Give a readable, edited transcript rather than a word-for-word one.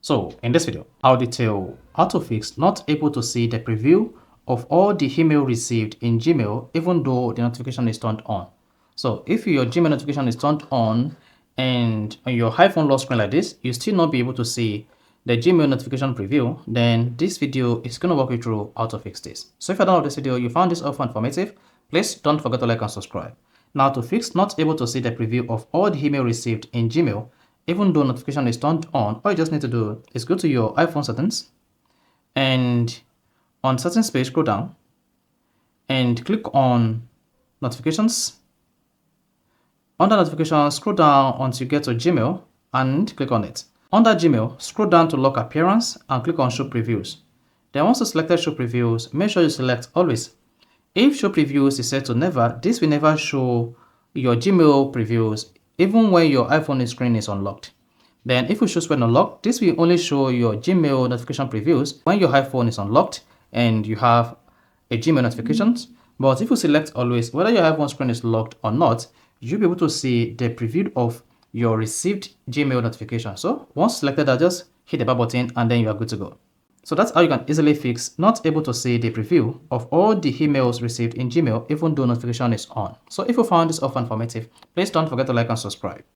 So in this video, I'll detail how to fix not able to see the preview of all the email received in Gmail even though the notification is turned on. So if your Gmail notification is turned on and on your iPhone lock screen like this, you still not be able to see the Gmail notification preview, then this video is going to walk you through how to fix this. So if you're done with this video, you found this helpful and informative, please don't forget to like and subscribe. Now to fix not able to see the preview of all the email received in Gmail, even though notification is turned on, all you just need to do is go to your iPhone settings and on settings page, scroll down and click on notifications. Under notifications, scroll down until you get to Gmail and click on it. Under Gmail, scroll down to lock appearance and click on show previews. Then once you selected show previews, make sure you select always. If show previews is set to never, this will never show your Gmail previews even when your iPhone screen is unlocked. Then if you choose when unlocked, this will only show your Gmail notification previews when your iPhone is unlocked and you have a Gmail notifications. But if you select always, whether your iPhone screen is locked or not, you'll be able to see the preview of your received Gmail notification. So once selected, I'll just hit the back button and then you are good to go. So that's how you can easily fix not able to see the preview of all the emails received in Gmail even though notification is on. So if you found this helpful and informative, please don't forget to like and subscribe.